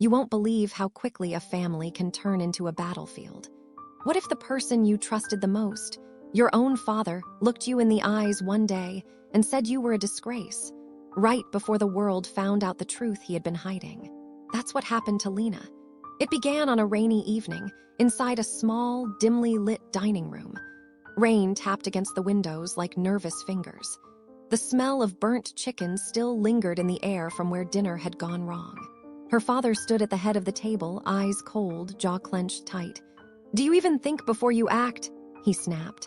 You won't believe how quickly a family can turn into a battlefield. What if the person you trusted the most, your own father, looked you in the eyes one day and said you were a disgrace, right before the world found out the truth he had been hiding? That's what happened to Lena. It began on a rainy evening, inside a small, dimly lit dining room. Rain tapped against the windows like nervous fingers. The smell of burnt chicken still lingered in the air from where dinner had gone wrong. Her father stood at the head of the table, eyes cold, jaw clenched tight. "Do you even think before you act?" he snapped.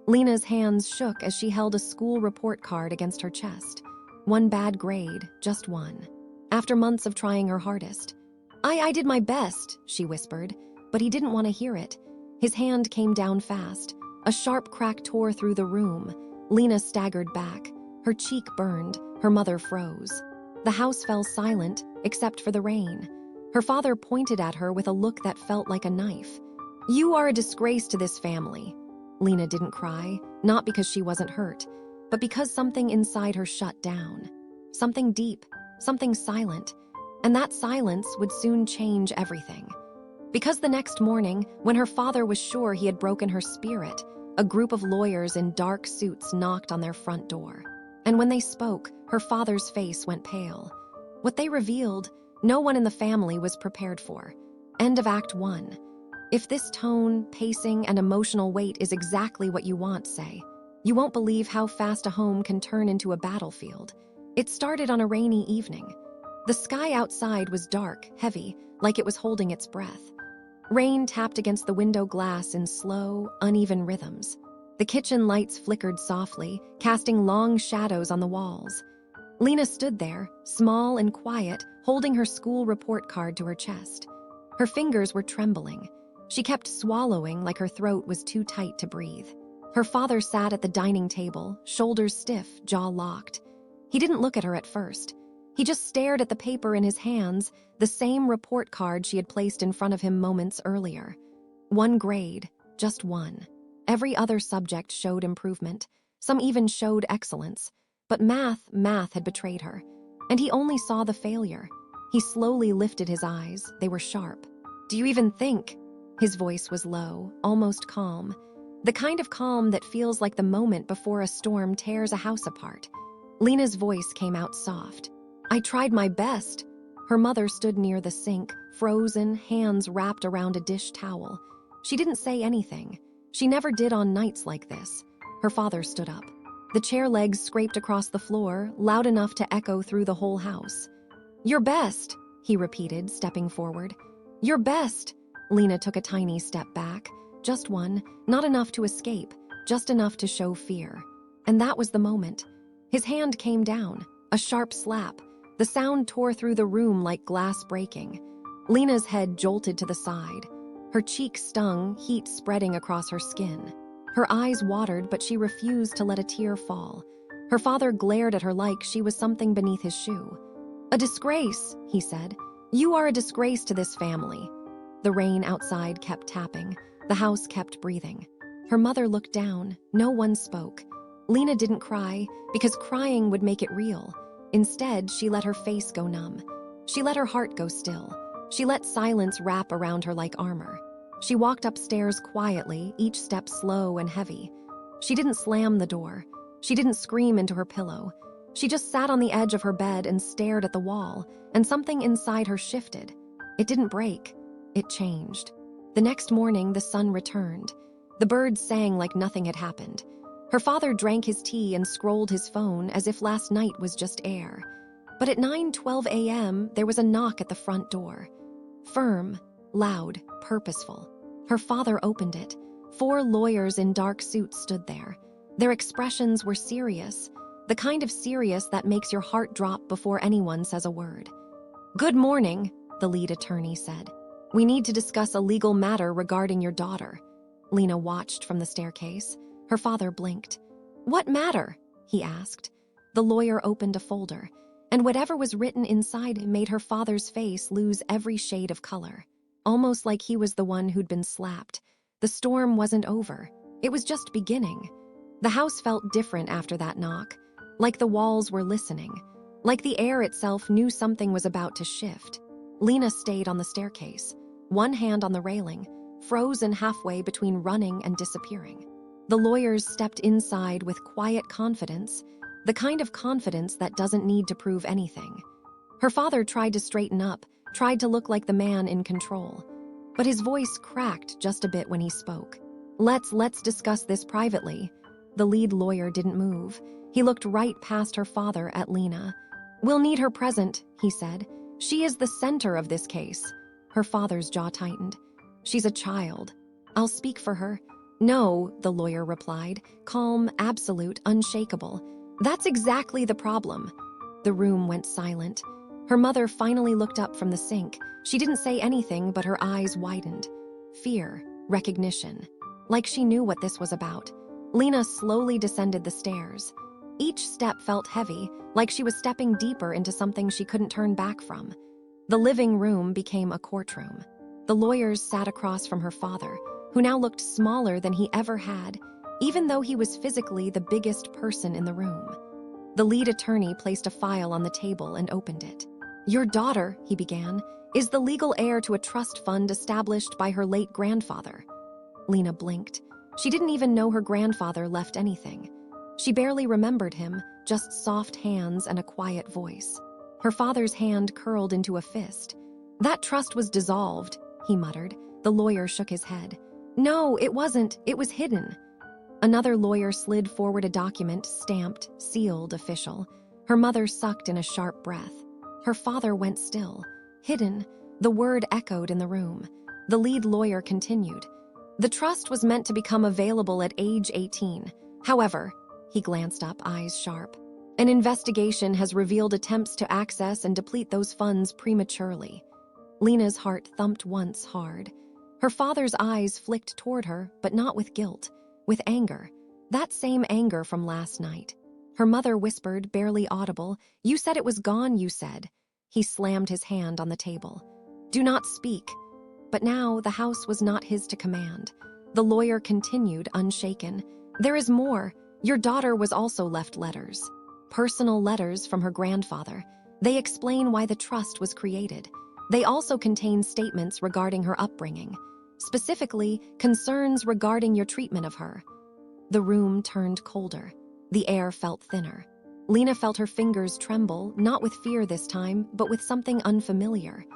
Lena's hands shook as she held a school report card against her chest. One bad grade, just one. After months of trying her hardest. I did my best," she whispered, but he didn't want to hear it. His hand came down fast. A sharp crack tore through the room. Lena staggered back. Her cheek burned. Her mother froze. The house fell silent, except for the rain. Her father pointed at her with a look that felt like a knife. "You are a disgrace to this family." Lena didn't cry, not because she wasn't hurt, but because something inside her shut down. Something deep, something silent. And that silence would soon change everything. Because the next morning, when her father was sure he had broken her spirit, a group of lawyers in dark suits knocked on their front door. And when they spoke, her father's face went pale. What they revealed, no one in the family was prepared for. End of Act 1. If this tone, pacing, and emotional weight is exactly what you want, say, you won't believe how fast a home can turn into a battlefield. It started on a rainy evening. The sky outside was dark, heavy, like it was holding its breath. Rain tapped against the window glass in slow, uneven rhythms. The kitchen lights flickered softly, casting long shadows on the walls. Lena stood there, small and quiet, holding her school report card to her chest. Her fingers were trembling. She kept swallowing like her throat was too tight to breathe. Her father sat at the dining table, shoulders stiff, jaw locked. He didn't look at her at first. He just stared at the paper in his hands, the same report card she had placed in front of him moments earlier. One grade, just one. Every other subject showed improvement. Some even showed excellence. But math had betrayed her. And he only saw the failure. He slowly lifted his eyes. They were sharp. "Do you even think?" His voice was low, almost calm. The kind of calm that feels like the moment before a storm tears a house apart. Lena's voice came out soft. "I tried my best." Her mother stood near the sink, frozen, hands wrapped around a dish towel. She didn't say anything. She never did on nights like this. Her father stood up. The chair legs scraped across the floor, loud enough to echo through the whole house. "Your best," he repeated, stepping forward. "Your best." Lena took a tiny step back. Just one, not enough to escape, just enough to show fear. And that was the moment. His hand came down, a sharp slap. The sound tore through the room like glass breaking. Lena's head jolted to the side. Her cheek stung, heat spreading across her skin. Her eyes watered, but she refused to let a tear fall. Her father glared at her like she was something beneath his shoe. "A disgrace," he said. "You are a disgrace to this family." The rain outside kept tapping. The house kept breathing. Her mother looked down. No one spoke. Lena didn't cry, because crying would make it real. Instead, she let her face go numb. She let her heart go still. She let silence wrap around her like armor. She walked upstairs quietly, each step slow and heavy. She didn't slam the door. She didn't scream into her pillow. She just sat on the edge of her bed and stared at the wall, and something inside her shifted. It didn't break. It changed. The next morning, the sun returned. The birds sang like nothing had happened. Her father drank his tea and scrolled his phone as if last night was just air. But at 9:12 a.m., there was a knock at the front door. Firm, loud, purposeful. Her father opened it. 4 lawyers in dark suits stood there. Their expressions were serious, the kind of serious that makes your heart drop before anyone says a word. "Good morning," the lead attorney said. "We need to discuss a legal matter regarding your daughter." Lena watched from the staircase. Her father blinked. "What matter?" he asked. The lawyer opened a folder, and whatever was written inside made her father's face lose every shade of color. Almost like he was the one who'd been slapped. The storm wasn't over. It was just beginning. The house felt different after that knock, like the walls were listening, like the air itself knew something was about to shift. Lena stayed on the staircase, one hand on the railing, frozen halfway between running and disappearing. The lawyers stepped inside with quiet confidence, the kind of confidence that doesn't need to prove anything. Her father tried to straighten up, tried to look like the man in control. But his voice cracked just a bit when he spoke. Let's discuss this privately." The lead lawyer didn't move. He looked right past her father at Lena. "We'll need her present," he said. "She is the center of this case." Her father's jaw tightened. "She's a child. I'll speak for her." "No," the lawyer replied, calm, absolute, unshakable. "That's exactly the problem." The room went silent. Her mother finally looked up from the sink. She didn't say anything, but her eyes widened. Fear, recognition. Like she knew what this was about. Lena slowly descended the stairs. Each step felt heavy, like she was stepping deeper into something she couldn't turn back from. The living room became a courtroom. The lawyers sat across from her father, who now looked smaller than he ever had, even though he was physically the biggest person in the room. The lead attorney placed a file on the table and opened it. "Your daughter," he began, "is the legal heir to a trust fund established by her late grandfather." Lena blinked. She didn't even know her grandfather left anything. She barely remembered him, just soft hands and a quiet voice. Her father's hand curled into a fist. "That trust was dissolved," he muttered. The lawyer shook his head. "No, it wasn't. It was hidden." Another lawyer slid forward a document, stamped, sealed, official. Her mother sucked in a sharp breath. Her father went still. "Hidden." The word echoed in the room. The lead lawyer continued. "The trust was meant to become available at age 18. However," he glanced up, eyes sharp, "an investigation has revealed attempts to access and deplete those funds prematurely." Lena's heart thumped once hard. Her father's eyes flicked toward her, but not with guilt, with anger. That same anger from last night. Her mother whispered, barely audible, "You said it was gone, you said." He slammed his hand on the table. "Do not speak." But now the house was not his to command. The lawyer continued, unshaken. "There is more. Your daughter was also left letters. Personal letters from her grandfather. They explain why the trust was created. They also contain statements regarding her upbringing. Specifically, concerns regarding your treatment of her." The room turned colder. The air felt thinner. Lena felt her fingers tremble, not with fear this time, but with something unfamiliar.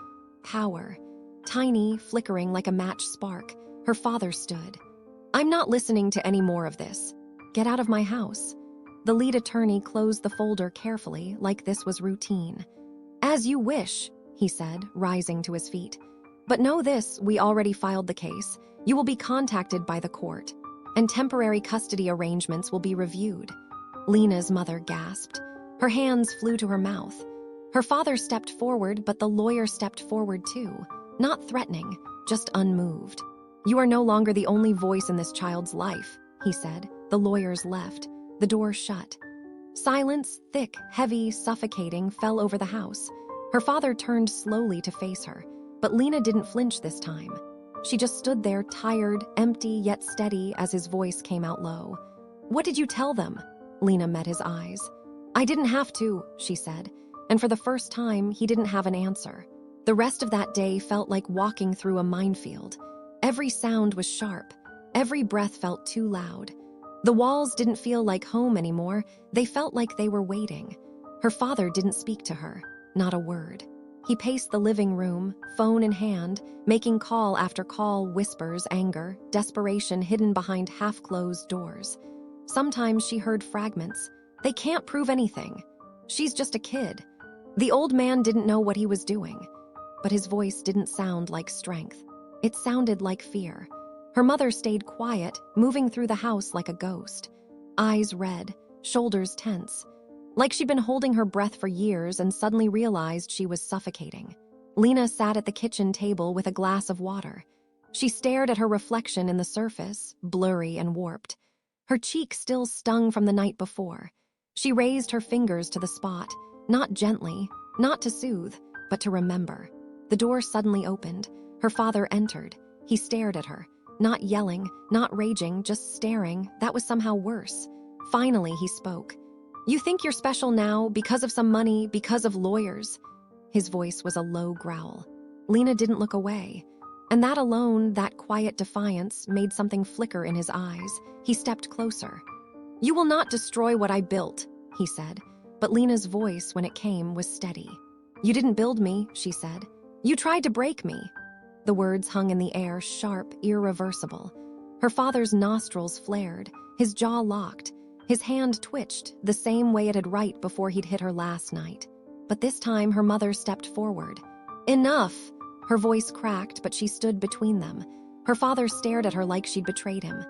Power. Tiny, flickering like a match spark. Her father stood. "I'm not listening to any more of this. Get out of my house." The lead attorney closed the folder carefully, like this was routine. "As you wish," he said, rising to his feet. "But know this, we already filed the case. You will be contacted by the court, and temporary custody arrangements will be reviewed." Lena's mother gasped. Her hands flew to her mouth. Her father stepped forward, but the lawyer stepped forward too. Not threatening, just unmoved. "You are no longer the only voice in this child's life," he said. The lawyers left. The door shut. Silence, thick, heavy, suffocating, fell over the house. Her father turned slowly to face her, but Lena didn't flinch this time. She just stood there, tired, empty, yet steady, as his voice came out low. "What did you tell them?" Lena met his eyes. "I didn't have to," she said, and for the first time, he didn't have an answer. The rest of that day felt like walking through a minefield. Every sound was sharp. Every breath felt too loud. The walls didn't feel like home anymore. They felt like they were waiting. Her father didn't speak to her, not a word. He paced the living room, phone in hand, making call after call, whispers, anger, desperation hidden behind half-closed doors. Sometimes she heard fragments. "They can't prove anything. She's just a kid." The old man didn't know what he was doing. But his voice didn't sound like strength. It sounded like fear. Her mother stayed quiet, moving through the house like a ghost. Eyes red, shoulders tense. Like she'd been holding her breath for years and suddenly realized she was suffocating. Lena sat at the kitchen table with a glass of water. She stared at her reflection in the surface, blurry and warped. Her cheek still stung from the night before. She raised her fingers to the spot, not gently, not to soothe, but to remember. The door suddenly opened. Her father entered. He stared at her, not yelling, not raging, just staring. That was somehow worse. Finally, he spoke. "You think you're special now because of some money, because of lawyers?" His voice was a low growl. Lena didn't look away. And that alone, that quiet defiance, made something flicker in his eyes. He stepped closer. "You will not destroy what I built," he said. But Lena's voice, when it came, was steady. "You didn't build me," she said. "You tried to break me." The words hung in the air, sharp, irreversible. Her father's nostrils flared, his jaw locked. His hand twitched, the same way it had right before he'd hit her last night. But this time, her mother stepped forward. "Enough!" Her voice cracked, but she stood between them. Her father stared at her like she'd betrayed him.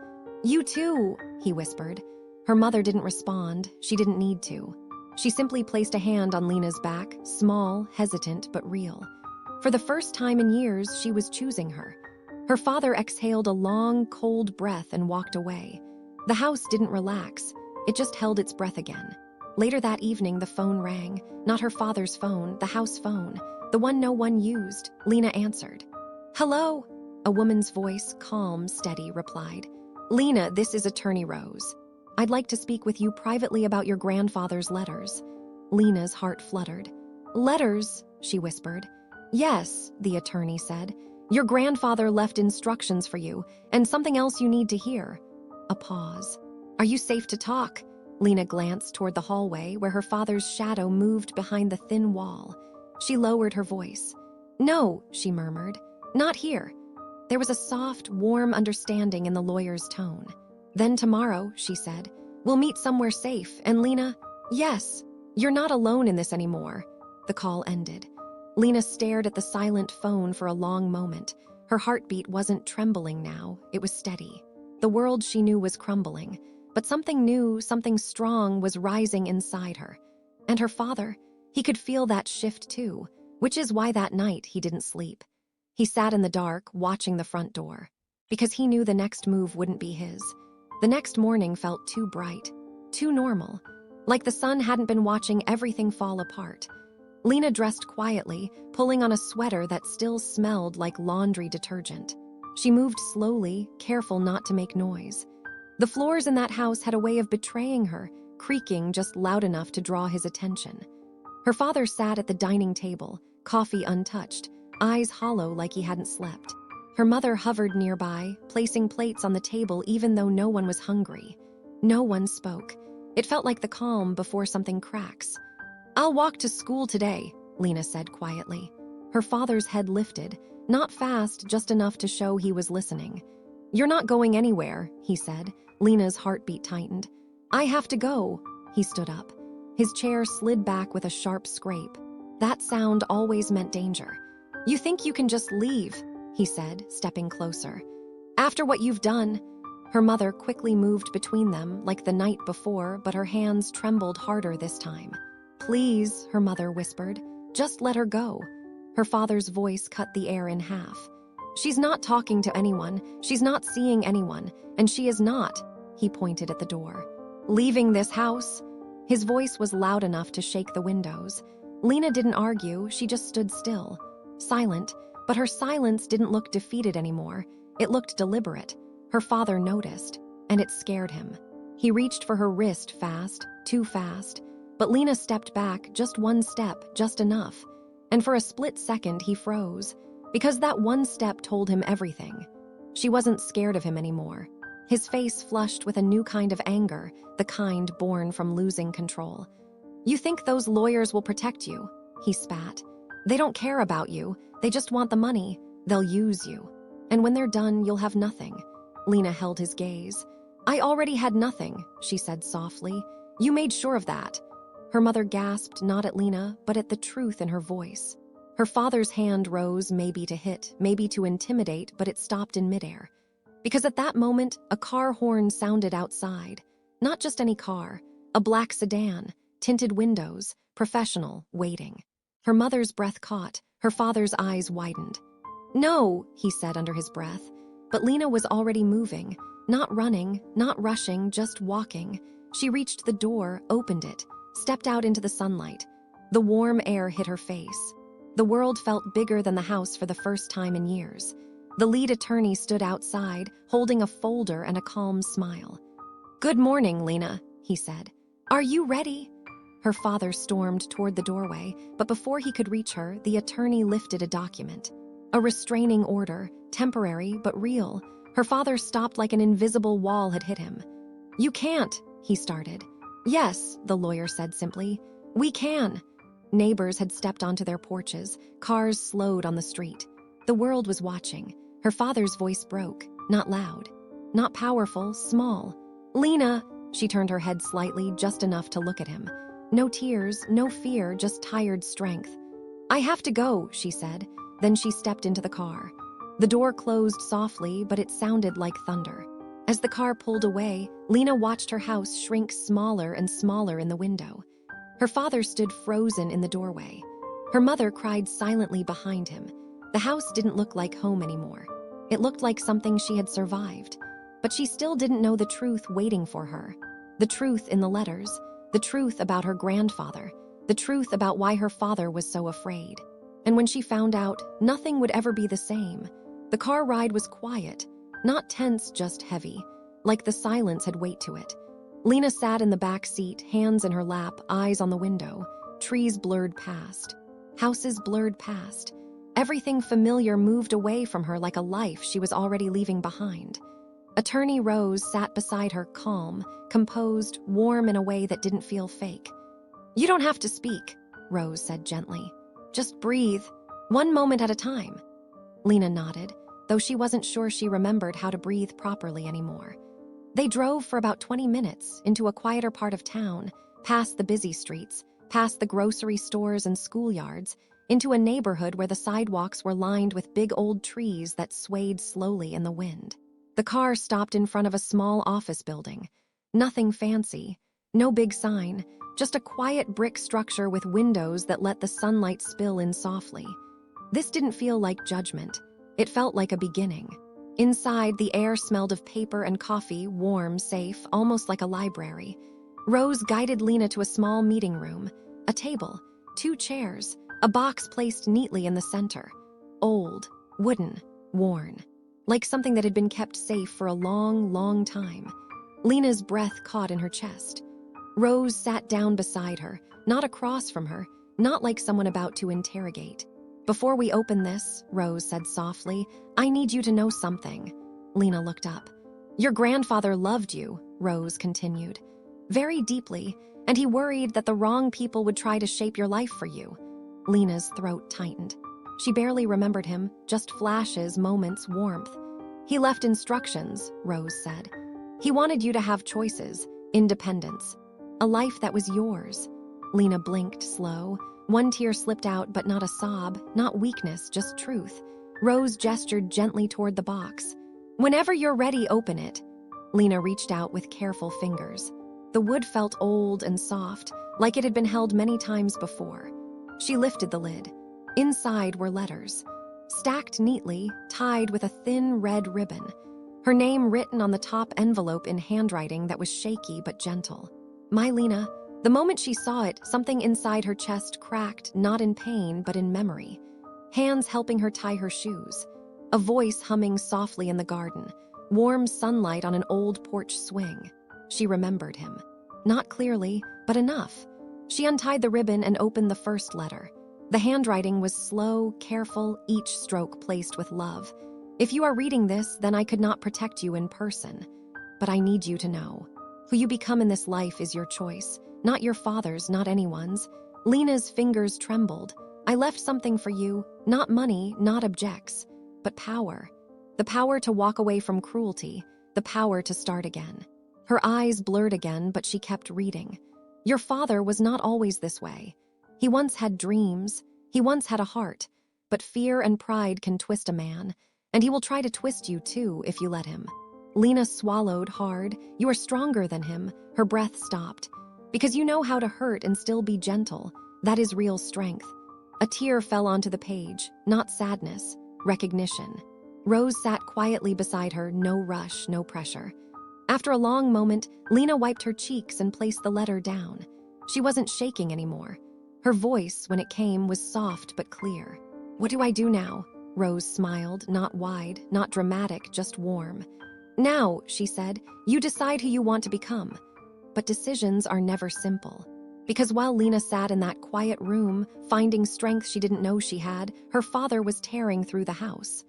"You too," he whispered. Her mother didn't respond. She didn't need to. She simply placed a hand on Lena's back, small, hesitant, but real. For the first time in years, she was choosing her. Her father exhaled a long, cold breath and walked away. The house didn't relax. It just held its breath again. Later that evening, the phone rang. Not her father's phone, the house phone. The one no one used. Lena answered. "Hello?" A woman's voice, calm, steady, replied. "Lena, this is Attorney Rose. I'd like to speak with you privately about your grandfather's letters." Lena's heart fluttered. "Letters?" she whispered. "Yes," the attorney said. "Your grandfather left instructions for you, and something else you need to hear." A pause. "Are you safe to talk?" Lena glanced toward the hallway where her father's shadow moved behind the thin wall. She lowered her voice. "No," she murmured. "Not here." There was a soft, warm understanding in the lawyer's tone. "Then tomorrow," she said, "we'll meet somewhere safe, and Lena—" "Yes, you're not alone in this anymore." The call ended. Lena stared at the silent phone for a long moment. Her heartbeat wasn't trembling now, it was steady. The world she knew was crumbling, but something new, something strong was rising inside her. And her father, he could feel that shift too, which is why that night he didn't sleep. He sat in the dark, watching the front door, because he knew the next move wouldn't be his. The next morning felt too bright, too normal, like the sun hadn't been watching everything fall apart. Lena dressed quietly, pulling on a sweater that still smelled like laundry detergent. She moved slowly, careful not to make noise. The floors in that house had a way of betraying her, creaking just loud enough to draw his attention. Her father sat at the dining table, coffee untouched, eyes hollow like he hadn't slept. Her mother hovered nearby, placing plates on the table even though no one was hungry. No one spoke. It felt like the calm before something cracks. "I'll walk to school today," Lena said quietly. Her father's head lifted, not fast, just enough to show he was listening. "You're not going anywhere," he said. Lena's heartbeat tightened. "I have to go." He stood up. His chair slid back with a sharp scrape. That sound always meant danger. "You think you can just leave," he said, stepping closer. "After what you've done." Her mother quickly moved between them, like the night before, but her hands trembled harder this time. "Please," her mother whispered, "just let her go." Her father's voice cut the air in half. "She's not talking to anyone, she's not seeing anyone, and she is not," he pointed at the door, "leaving this house." His voice was loud enough to shake the windows. Lena didn't argue, she just stood still, silent, but her silence didn't look defeated anymore. It looked deliberate. Her father noticed, and it scared him. He reached for her wrist fast, too fast, but Lena stepped back, just one step, just enough. And for a split second, he froze, because that one step told him everything. She wasn't scared of him anymore. His face flushed with a new kind of anger, the kind born from losing control. "You think those lawyers will protect you?" he spat. "They don't care about you. They just want the money. They'll use you. And when they're done, you'll have nothing." Lena held his gaze. "I already had nothing," she said softly. "You made sure of that." Her mother gasped, not at Lena, but at the truth in her voice. Her father's hand rose, maybe to hit, maybe to intimidate, but it stopped in midair. Because at that moment, a car horn sounded outside. Not just any car, a black sedan, tinted windows, professional, waiting. Her mother's breath caught, her father's eyes widened. "No," he said under his breath, but Lena was already moving, not running, not rushing, just walking. She reached the door, opened it, stepped out into the sunlight. The warm air hit her face. The world felt bigger than the house for the first time in years. The lead attorney stood outside, holding a folder and a calm smile. "Good morning, Lena," he said. "Are you ready?" Her father stormed toward the doorway, but before he could reach her, the attorney lifted a document. A restraining order, temporary but real. Her father stopped like an invisible wall had hit him. "You can't," he started. "Yes," the lawyer said simply. "We can." Neighbors had stepped onto their porches. Cars slowed on the street. The world was watching. Her father's voice broke, not loud, not powerful, small. "Lena," she turned her head slightly, just enough to look at him. No tears, no fear, just tired strength. "I have to go," she said. Then she stepped into the car. The door closed softly, but it sounded like thunder. As the car pulled away, Lena watched her house shrink smaller and smaller in the window. Her father stood frozen in the doorway. Her mother cried silently behind him. The house didn't look like home anymore. It looked like something she had survived. But she still didn't know the truth waiting for her. The truth in the letters, the truth about her grandfather, the truth about why her father was so afraid. And when she found out, nothing would ever be the same. The car ride was quiet, not tense, just heavy, like the silence had weight to it. Lena sat in the back seat, hands in her lap, eyes on the window. Trees blurred past. Houses blurred past. Everything familiar moved away from her like a life she was already leaving behind. Attorney Rose sat beside her, calm, composed, warm in a way that didn't feel fake. "You don't have to speak," Rose said gently. "Just breathe, one moment at a time." Lena nodded, though she wasn't sure she remembered how to breathe properly anymore. They drove for about 20 minutes into a quieter part of town, past the busy streets, past the grocery stores and schoolyards, into a neighborhood where the sidewalks were lined with big old trees that swayed slowly in the wind. The car stopped in front of a small office building. Nothing fancy, no big sign, just a quiet brick structure with windows that let the sunlight spill in softly. This didn't feel like judgment. It felt like a beginning. Inside, the air smelled of paper and coffee, warm, safe, almost like a library. Rose guided Lena to a small meeting room, a table, 2 chairs, a box placed neatly in the center. Old, wooden, worn, like something that had been kept safe for a long, long time. Lena's breath caught in her chest. Rose sat down beside her, not across from her, not like someone about to interrogate. "Before we open this," Rose said softly, "I need you to know something." Lena looked up. "Your grandfather loved you," Rose continued, "very deeply, and he worried that the wrong people would try to shape your life for you." Lena's throat tightened. She barely remembered him, just flashes, moments, warmth. "He left instructions," Rose said. "He wanted you to have choices, independence, a life that was yours." Lena blinked, slow. One tear slipped out, but not a sob, not weakness, just truth. Rose gestured gently toward the box. "Whenever you're ready, open it." Lena reached out with careful fingers. The wood felt old and soft, like it had been held many times before. She lifted the lid. Inside were letters, stacked neatly, tied with a thin red ribbon. Her name written on the top envelope in handwriting that was shaky but gentle. "My Lena." The moment she saw it, something inside her chest cracked, not in pain, but in memory. Hands helping her tie her shoes. A voice humming softly in the garden. Warm sunlight on an old porch swing. She remembered him. Not clearly, but enough. She untied the ribbon and opened the first letter. The handwriting was slow, careful, each stroke placed with love. "If you are reading this, then I could not protect you in person. But I need you to know. Who you become in this life is your choice. Not your father's, not anyone's." Lena's fingers trembled. "I left something for you, not money, not objects, but power. The power to walk away from cruelty, the power to start again." Her eyes blurred again, but she kept reading. "Your father was not always this way. He once had dreams, he once had a heart, but fear and pride can twist a man, and he will try to twist you too if you let him." Lena swallowed hard. "You are stronger than him." Her breath stopped. "Because you know how to hurt and still be gentle. That is real strength." A tear fell onto the page, not sadness, recognition. Rose sat quietly beside her, no rush, no pressure. After a long moment, Lena wiped her cheeks and placed the letter down. She wasn't shaking anymore. Her voice, when it came, was soft but clear. "What do I do now?" Rose smiled, not wide, not dramatic, just warm. "Now," she said, "you decide who you want to become. But decisions are never simple. Because while Lena sat in that quiet room, finding strength she didn't know she had, her father was tearing through the house.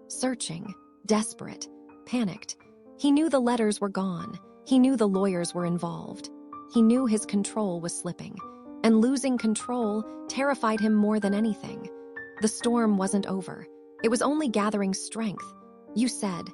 Searching, desperate, panicked. He knew the letters were gone. He knew the lawyers were involved. He knew his control was slipping. And losing control terrified him more than anything. The storm wasn't over. It was only gathering strength. You said.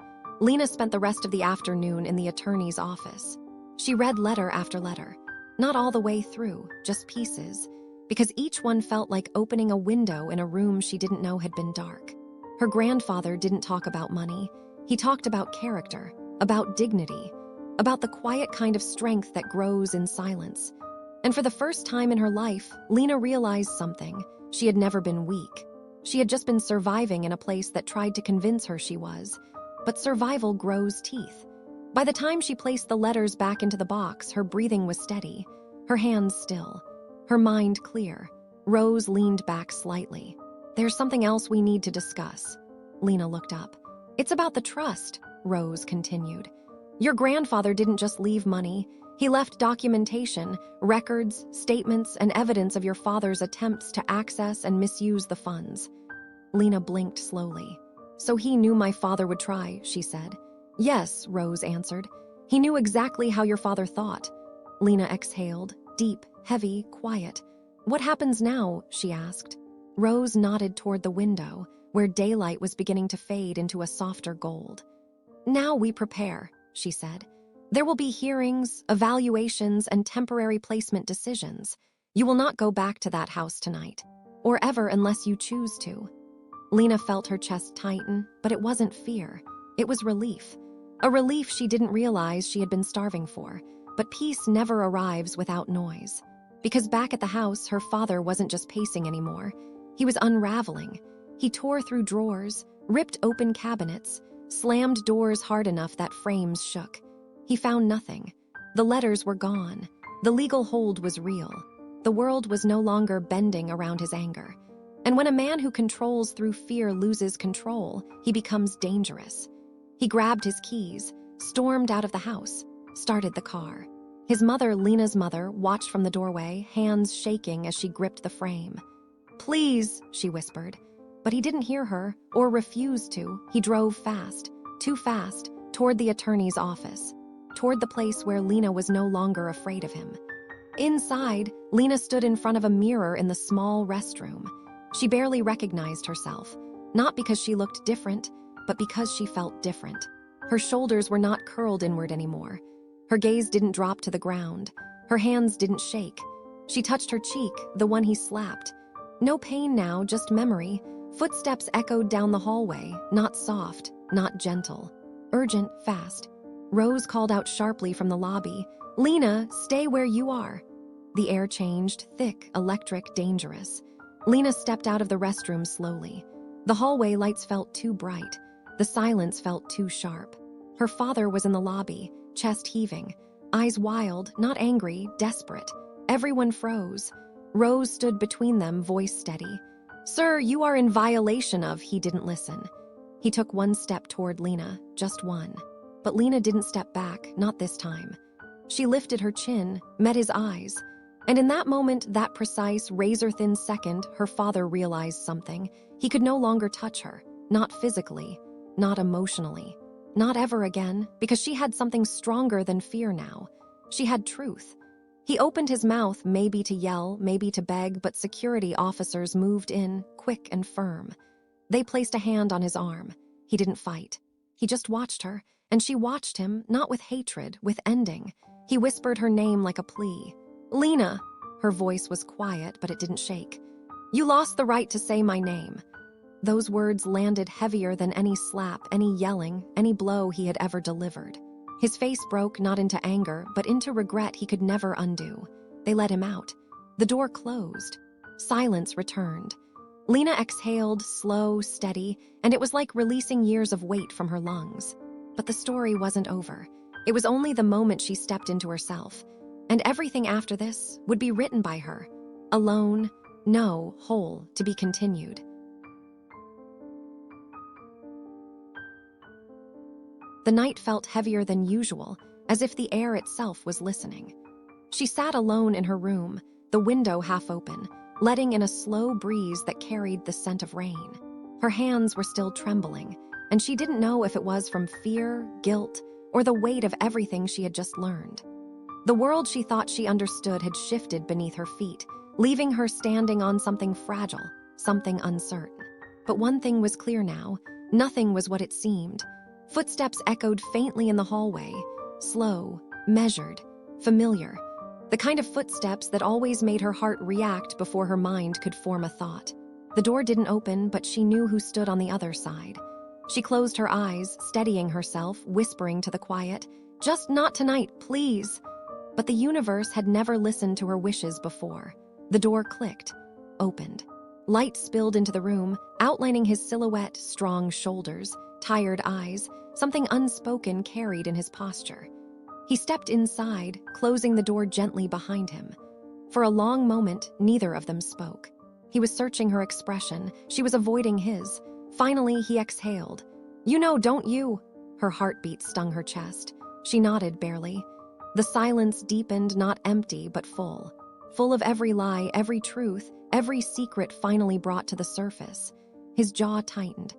Lena spent the rest of the afternoon in the attorney's office. She read letter after letter. Not all the way through, just pieces, because each one felt like opening a window in a room she didn't know had been dark. Her grandfather didn't talk about money. He talked about character, about dignity, about the quiet kind of strength that grows in silence. And for the first time in her life, Lena realized something. She had never been weak. She had just been surviving in a place that tried to convince her she was. But survival grows teeth. By the time she placed the letters back into the box, her breathing was steady, her hands still, her mind clear. Rose leaned back slightly. There's something else we need to discuss. Lena looked up. It's about the trust, Rose continued. Your grandfather didn't just leave money. He left documentation, records, statements, and evidence of your father's attempts to access and misuse the funds. Lena blinked slowly. So he knew my father would try, she said. Yes, Rose answered. He knew exactly how your father thought. Lena exhaled, deep, heavy, quiet. What happens now? She asked. Rose nodded toward the window, where daylight was beginning to fade into a softer gold. Now we prepare, she said. There will be hearings, evaluations, and temporary placement decisions. You will not go back to that house tonight, or ever unless you choose to. Lena felt her chest tighten, but it wasn't fear. It was relief. A relief she didn't realize she had been starving for. But peace never arrives without noise. Because back at the house, her father wasn't just pacing anymore. He was unraveling. He tore through drawers, ripped open cabinets, slammed doors hard enough that frames shook. He found nothing. The letters were gone. The legal hold was real. The world was no longer bending around his anger. And when a man who controls through fear loses control, he becomes dangerous. He grabbed his keys, stormed out of the house, started the car. His mother, Lena's mother, watched from the doorway, hands shaking as she gripped the frame. Please, she whispered. But he didn't hear her, or refused to. He drove fast, too fast, toward the attorney's office, toward the place where Lena was no longer afraid of him. Inside, Lena stood in front of a mirror in the small restroom. She barely recognized herself, not because she looked different, but because she felt different. Her shoulders were not curled inward anymore. Her gaze didn't drop to the ground. Her hands didn't shake. She touched her cheek, the one he slapped. No pain now, just memory. Footsteps echoed down the hallway, not soft, not gentle. Urgent, fast. Rose called out sharply from the lobby, Lena, stay where you are. The air changed, thick, electric, dangerous. Lena stepped out of the restroom slowly. The hallway lights felt too bright. The silence felt too sharp. Her father was in the lobby, chest heaving, eyes wild, not angry, desperate. Everyone froze. Rose stood between them, voice steady. Sir, you are in violation of. He didn't listen. He took one step toward Lena, just one. But Lena didn't step back, not this time. She lifted her chin, met his eyes. And in that moment, that precise, razor-thin second, her father realized something. He could no longer touch her, not physically, not emotionally, not ever again, because she had something stronger than fear now. She had truth. He opened his mouth, maybe to yell, maybe to beg, but security officers moved in, quick and firm. They placed a hand on his arm. He didn't fight. He just watched her, and she watched him, not with hatred, with ending. He whispered her name like a plea. Lena. Her voice was quiet, but it didn't shake. You lost the right to say my name. Those words landed heavier than any slap, any yelling, any blow he had ever delivered. His face broke not into anger, but into regret he could never undo. They let him out. The door closed. Silence returned. Lena exhaled, slow, steady, and it was like releasing years of weight from her lungs. But the story wasn't over. It was only the moment she stepped into herself. And everything after this would be written by her. Alone, no, whole, to be continued. The night felt heavier than usual, as if the air itself was listening. She sat alone in her room, the window half open, letting in a slow breeze that carried the scent of rain. Her hands were still trembling, and she didn't know if it was from fear, guilt, or the weight of everything she had just learned. The world she thought she understood had shifted beneath her feet, leaving her standing on something fragile, something uncertain. But one thing was clear now: nothing was what it seemed. Footsteps echoed faintly in the hallway, slow, measured, familiar. The kind of footsteps that always made her heart react before her mind could form a thought. The door didn't open, but she knew who stood on the other side. She closed her eyes, steadying herself, whispering to the quiet, "Just not tonight, please." But the universe had never listened to her wishes before. The door clicked, opened. Light spilled into the room, outlining his silhouette, strong shoulders, tired eyes, something unspoken carried in his posture. He stepped inside, closing the door gently behind him. For a long moment, neither of them spoke. He was searching her expression. She was avoiding his. Finally, he exhaled. "You know, don't you?" Her heartbeat stung her chest. She nodded barely. The silence deepened, not empty, but full. Full of every lie, every truth, every secret finally brought to the surface. His jaw tightened.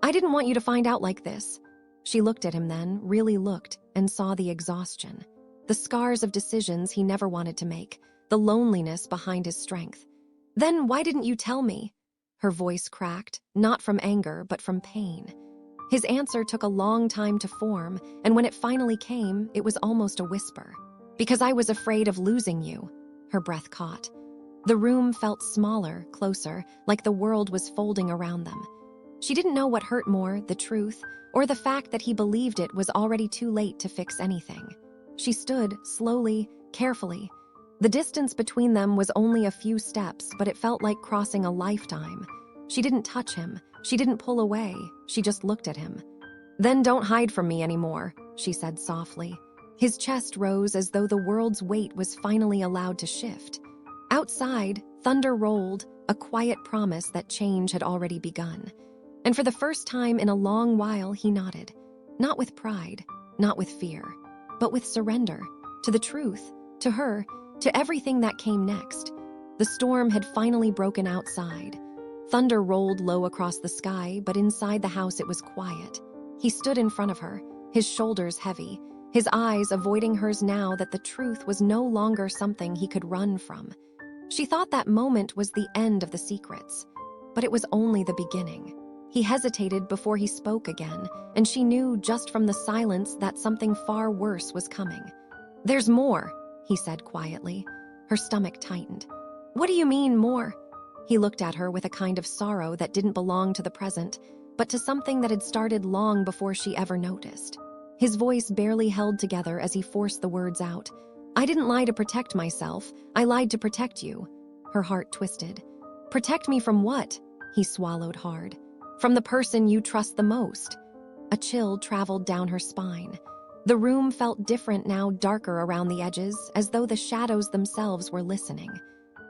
"I didn't want you to find out like this." She looked at him then, really looked, and saw the exhaustion. The scars of decisions he never wanted to make, the loneliness behind his strength. "Then why didn't you tell me?" Her voice cracked, not from anger, but from pain. His answer took a long time to form, and when it finally came, it was almost a whisper. "Because I was afraid of losing you." Her breath caught. The room felt smaller, closer, like the world was folding around them. She didn't know what hurt more, the truth, or the fact that he believed it was already too late to fix anything. She stood, slowly, carefully. The distance between them was only a few steps, but it felt like crossing a lifetime. She didn't touch him. She didn't pull away. She just looked at him. "Then don't hide from me anymore," she said softly. His chest rose as though the world's weight was finally allowed to shift. Outside, thunder rolled, a quiet promise that change had already begun. And for the first time in a long while, he nodded. Not with pride, not with fear, but with surrender. To the truth, to her, to everything that came next. The storm had finally broken outside. Thunder rolled low across the sky, but inside the house it was quiet. He stood in front of her, his shoulders heavy, his eyes avoiding hers now that the truth was no longer something he could run from. She thought that moment was the end of the secrets, but it was only the beginning. He hesitated before he spoke again, and she knew just from the silence that something far worse was coming. "There's more," he said quietly. Her stomach tightened. "What do you mean, more?" He looked at her with a kind of sorrow that didn't belong to the present, but to something that had started long before she ever noticed. His voice barely held together as he forced the words out. "I didn't lie to protect myself. I lied to protect you." Her heart twisted. "Protect me from what?" He swallowed hard. "From the person you trust the most." A chill traveled down her spine. The room felt different now, darker around the edges, as though the shadows themselves were listening.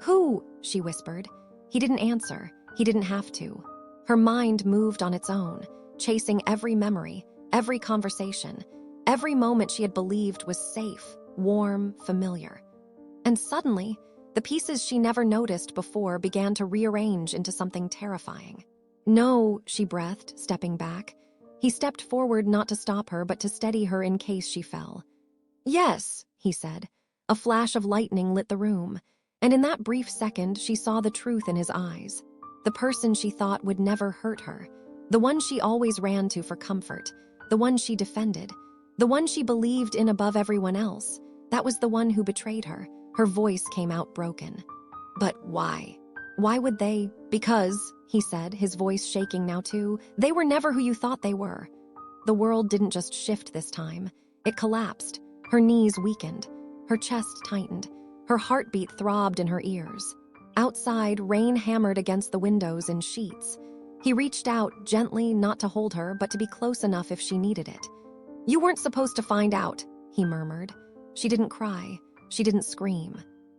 "Who?" she whispered. He didn't answer. He didn't have to. Her mind moved on its own, chasing every memory, every conversation, every moment she had believed was safe, warm, familiar. And suddenly, the pieces she never noticed before began to rearrange into something terrifying. "No," she breathed, stepping back. He stepped forward not to stop her, but to steady her in case she fell. "Yes," he said. A flash of lightning lit the room, and in that brief second she saw the truth in his eyes. The person she thought would never hurt her, the one she always ran to for comfort, the one she defended, the one she believed in above everyone else, that was the one who betrayed her. Her voice came out broken. "But why? Why would they?" "Because," he said, his voice shaking now too, "they were never who you thought they were." The world didn't just shift this time. It collapsed. Her knees weakened. Her chest tightened. Her heartbeat throbbed in her ears. Outside, rain hammered against the windows in sheets. He reached out, gently, not to hold her, but to be close enough if she needed it. "You weren't supposed to find out," he murmured. She didn't cry. She didn't scream.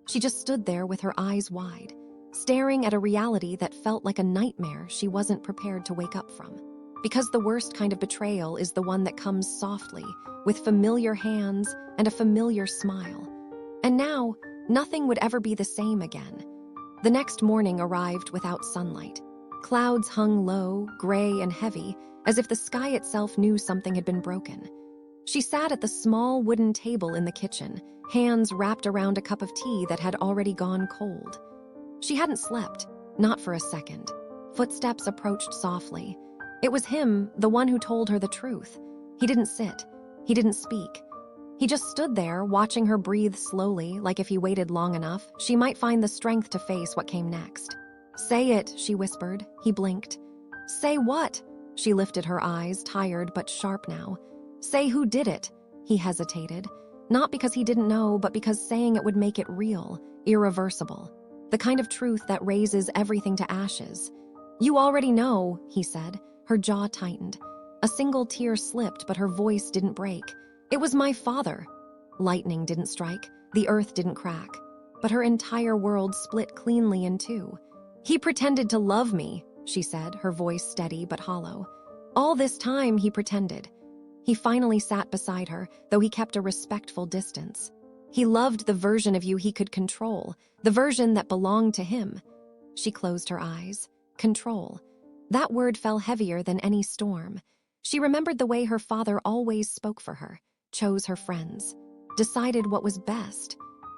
She just stood there with her eyes wide, staring at a reality that felt like a nightmare she wasn't prepared to wake up from. Because the worst kind of betrayal is the one that comes softly, with familiar hands and a familiar smile. And now, Nothing would ever be the same again. The next morning arrived without sunlight. Clouds hung low, gray and heavy, as if the sky itself knew something had been broken. She sat at the small wooden table in the kitchen, hands wrapped around a cup of tea that had already gone cold. She hadn't slept, not for a second. Footsteps approached softly. It was him, the one who told her the truth. He didn't sit. He didn't speak. He just stood there, watching her breathe slowly, like if he waited long enough, she might find the strength to face what came next. "Say it," she whispered. He blinked. "Say what?" She lifted her eyes, tired but sharp now. "Say who did it." He hesitated, not because he didn't know, but because saying it would make it real, irreversible. The kind of truth that raises everything to ashes. "You already know," he said. Her jaw tightened. A single tear slipped, but her voice didn't break. "It was my father." Lightning didn't strike, the earth didn't crack, but her entire world split cleanly in two. "He pretended to love me," she said, her voice steady but hollow. "All this time he pretended." He finally sat beside her, though he kept a respectful distance. "He loved the version of you he could control, the version that belonged to him." She closed her eyes. Control. That word fell heavier than any storm. She remembered the way her father always spoke for her, chose her friends, decided what was best.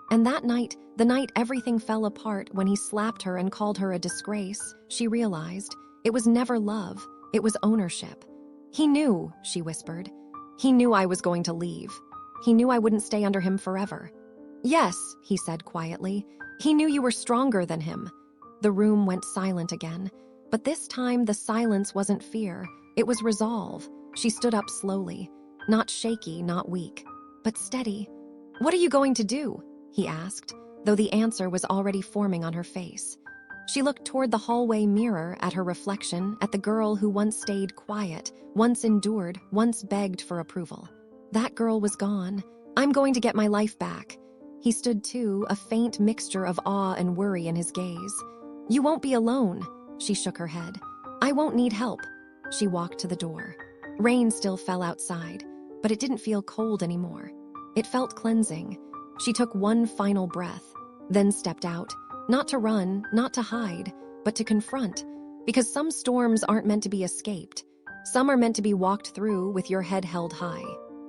And that night, the night everything fell apart when he slapped her and called her a disgrace, she realized it was never love, it was ownership. "He knew," she whispered. "He knew I was going to leave. He knew I wouldn't stay under him forever." "Yes," he said quietly. "He knew you were stronger than him." The room went silent again, but this time the silence wasn't fear, it was resolve. She stood up slowly, not shaky, not weak, but steady. "What are you going to do?" he asked, though the answer was already forming on her face. She looked toward the hallway mirror, at her reflection, at the girl who once stayed quiet, once endured, once begged for approval. That girl was gone. "I'm going to get my life back." He stood too, a faint mixture of awe and worry in his gaze. "You won't be alone." She shook her head. "I won't need help." She walked to the door. Rain still fell outside, but it didn't feel cold anymore. It felt cleansing. She took one final breath, then stepped out, not to run, not to hide, but to confront, because some storms aren't meant to be escaped. Some are meant to be walked through with your head held high.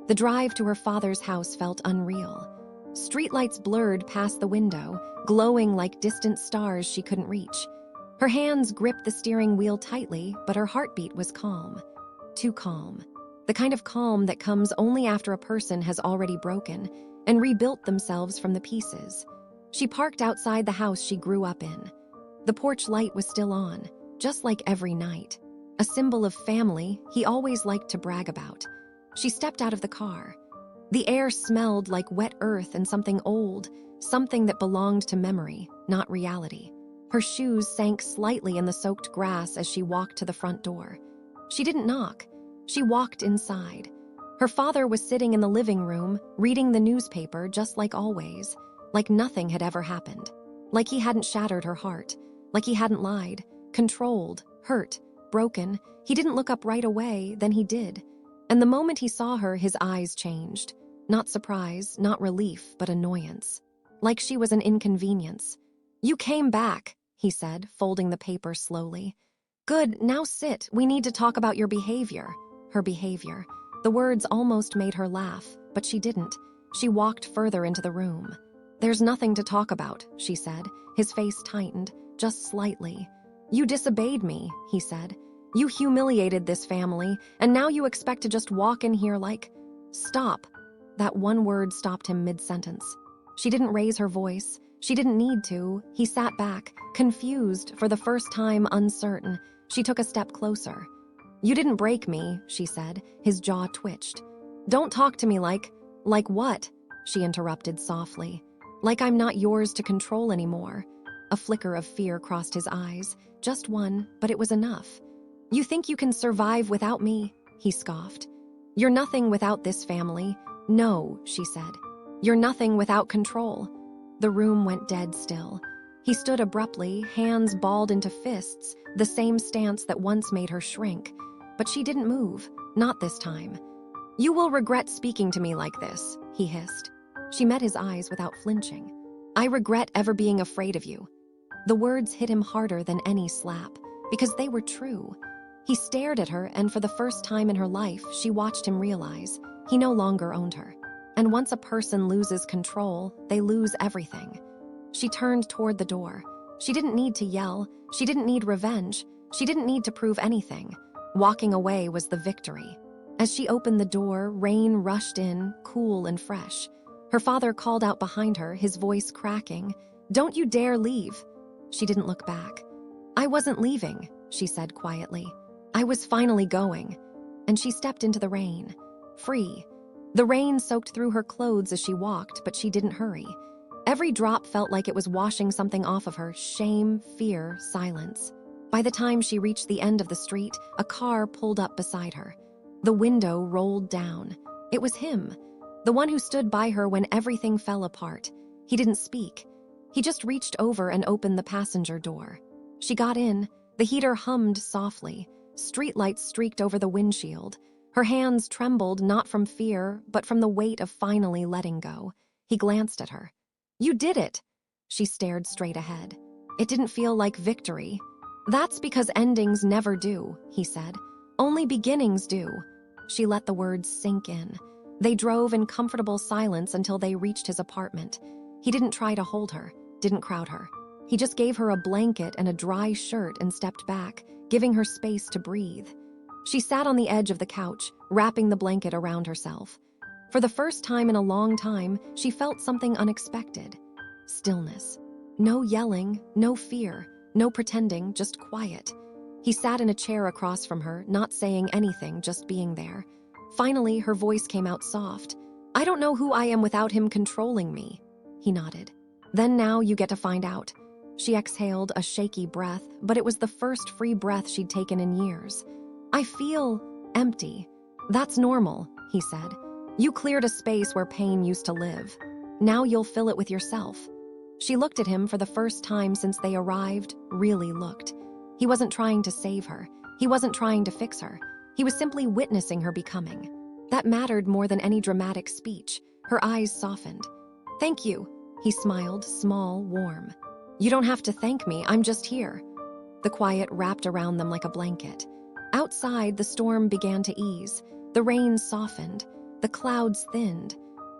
The drive to her father's house felt unreal. Streetlights blurred past the window, glowing like distant stars she couldn't reach. Her hands gripped the steering wheel tightly, but her heartbeat was calm. Too calm. The kind of calm that comes only after a person has already broken and rebuilt themselves from the pieces. She parked outside the house she grew up in. The porch light was still on, just like every night. A symbol of family he always liked to brag about. She stepped out of the car. The air smelled like wet earth and something old, something that belonged to memory, not reality. Her shoes sank slightly in the soaked grass as she walked to the front door. She didn't knock. She walked inside. Her father was sitting in the living room, reading the newspaper just like always, like nothing had ever happened, like he hadn't shattered her heart, like he hadn't lied, controlled, hurt, broken. He didn't look up right away, then he did. And the moment he saw her, his eyes changed. Not surprise, not relief, but annoyance. Like she was an inconvenience. "You came back," he said, folding the paper slowly. "Good, now sit. We need to talk about your behavior." Her behavior. The words almost made her laugh, but she didn't. She walked further into the room. "There's nothing to talk about," she said. His face tightened, just slightly. "You disobeyed me," he said. "You humiliated this family, and now you expect to just walk in here like—" "Stop." That one word stopped him mid-sentence. She didn't raise her voice. She didn't need to. He sat back, confused, for the first time uncertain. She took a step closer. "You didn't break me," she said. His jaw twitched. "Don't talk to me like—" "Like what?" she interrupted softly. "Like I'm not yours to control anymore." A flicker of fear crossed his eyes. Just one, but it was enough. "You think you can survive without me?" he scoffed. "You're nothing without this family." "No," she said. "You're nothing without control." The room went dead still. He stood abruptly, hands balled into fists, the same stance that once made her shrink. But she didn't move, not this time. "You will regret speaking to me like this," he hissed. She met his eyes without flinching. I regret ever being afraid of you." The words hit him harder than any slap, because they were true. He stared at her, and for the first time in her life, she watched him realize he no longer owned her. And once a person loses control, they lose everything. She turned toward the door. She didn't need to yell. She didn't need revenge. She didn't need to prove anything. Walking away was the victory. As she opened the door, rain rushed in, cool and fresh. Her father called out behind her, his voice cracking, "Don't you dare leave." She didn't look back. "I wasn't leaving," she said quietly. "I was finally going." And she stepped into the rain, free. The rain soaked through her clothes as she walked, but she didn't hurry. Every drop felt like it was washing something off of her: shame, fear, silence. By the time she reached the end of the street, a car pulled up beside her. The window rolled down. It was him, the one who stood by her when everything fell apart. He didn't speak. He just reached over and opened the passenger door. She got in. The heater hummed softly. Streetlights streaked over the windshield. Her hands trembled, not from fear, but from the weight of finally letting go. He glanced at her. "You did it!" She stared straight ahead. "It didn't feel like victory." "That's because endings never do," he said. "Only beginnings do." She let the words sink in. They drove in comfortable silence until they reached his apartment. He didn't try to hold her, didn't crowd her. He just gave her a blanket and a dry shirt and stepped back, giving her space to breathe. She sat on the edge of the couch, wrapping the blanket around herself. For the first time in a long time, she felt something unexpected. Stillness. No yelling, no fear, no pretending, just quiet. He sat in a chair across from her, not saying anything, just being there. Finally, her voice came out soft. "I don't know who I am without him controlling me." He nodded. "Then now you get to find out." She exhaled a shaky breath, but it was the first free breath she'd taken in years. "I feel empty." "That's normal," he said. "You cleared a space where pain used to live. Now you'll fill it with yourself." She looked at him for the first time since they arrived, really looked. He wasn't trying to save her. He wasn't trying to fix her. He was simply witnessing her becoming. That mattered more than any dramatic speech. Her eyes softened. "Thank you," he smiled, small, warm. "You don't have to thank me, I'm just here." The quiet wrapped around them like a blanket. Outside, the storm began to ease. The rain softened. The clouds thinned.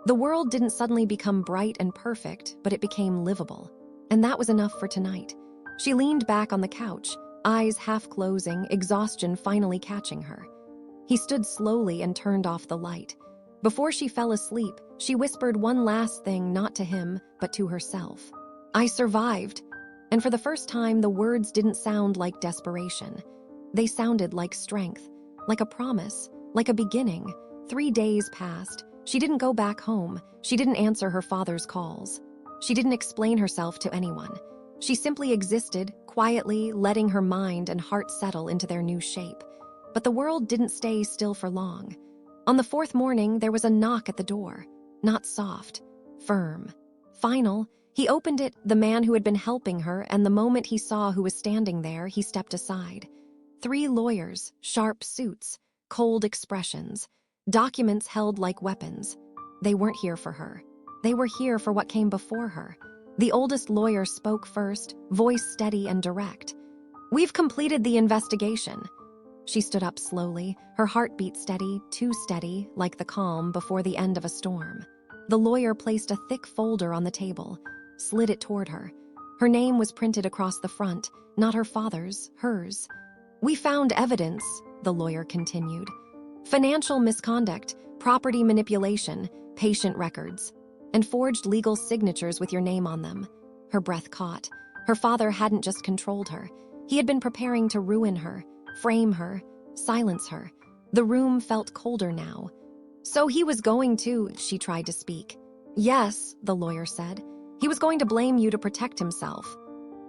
The world didn't suddenly become bright and perfect, but it became livable. And that was enough for tonight. She leaned back on the couch, eyes half closing, exhaustion finally catching her. He stood slowly and turned off the light. Before she fell asleep, she whispered one last thing, not to him, but to herself. "I survived." And for the first time, the words didn't sound like desperation. They sounded like strength, like a promise, like a beginning. 3 days passed. She didn't go back home. She didn't answer her father's calls. She didn't explain herself to anyone. She simply existed, quietly, letting her mind and heart settle into their new shape. But the world didn't stay still for long. On the 4th morning, there was a knock at the door. Not soft, firm, final. He opened it, the man who had been helping her, and the moment he saw who was standing there, he stepped aside. 3 lawyers, sharp suits, cold expressions, documents held like weapons. They weren't here for her. They were here for what came before her. The oldest lawyer spoke first, voice steady and direct. "We've completed the investigation." She stood up slowly, her heartbeat steady, too steady, like the calm before the end of a storm. The lawyer placed a thick folder on the table, slid it toward her. Her name was printed across the front, not her father's, hers. "We found evidence," the lawyer continued. "Financial misconduct, property manipulation, patient records, and forged legal signatures with your name on them." Her breath caught. Her father hadn't just controlled her. He had been preparing to ruin her, frame her, silence her. The room felt colder now. "So he was going to," she tried to speak. "Yes," the lawyer said. "He was going to blame you to protect himself."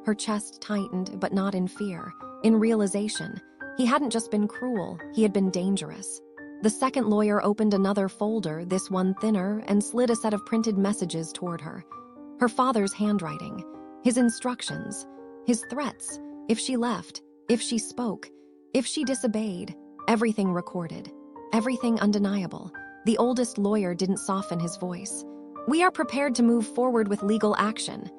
Her chest tightened, but not in fear, in realization. He hadn't just been cruel, he had been dangerous. The second lawyer opened another folder, this one thinner, and slid a set of printed messages toward her. Her father's handwriting, his instructions, his threats, if she left, if she spoke, if she disobeyed, everything recorded, everything undeniable. The oldest lawyer didn't soften his voice. We are prepared to move forward with legal action."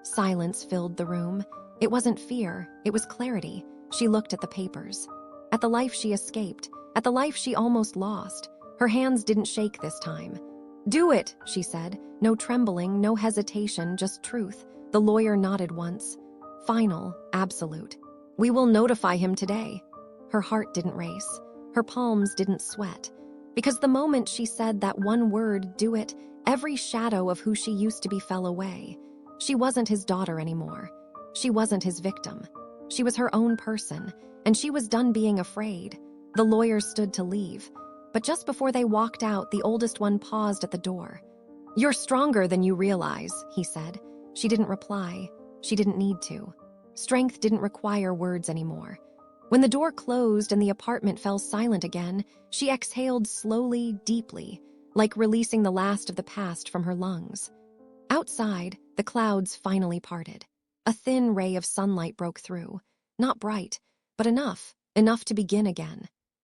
Silence filled the room. It wasn't fear, it was clarity. She looked at the papers. At the life she escaped, at the life she almost lost. Her hands didn't shake this time. "Do it," she said. No trembling, no hesitation, just truth. The lawyer nodded once. "Final, absolute. We will notify him today." Her heart didn't race. Her palms didn't sweat. Because the moment she said that one word, "do it," every shadow of who she used to be fell away. She wasn't his daughter anymore. She wasn't his victim. She was her own person, and she was done being afraid. The lawyer stood to leave. But just before they walked out, the oldest one paused at the door. "You're stronger than you realize," he said. She didn't reply. She didn't need to. Strength didn't require words anymore. When the door closed and the apartment fell silent again, she exhaled slowly, deeply, like releasing the last of the past from her lungs. Outside, the clouds finally parted. A thin ray of sunlight broke through. Not bright, but enough to begin again.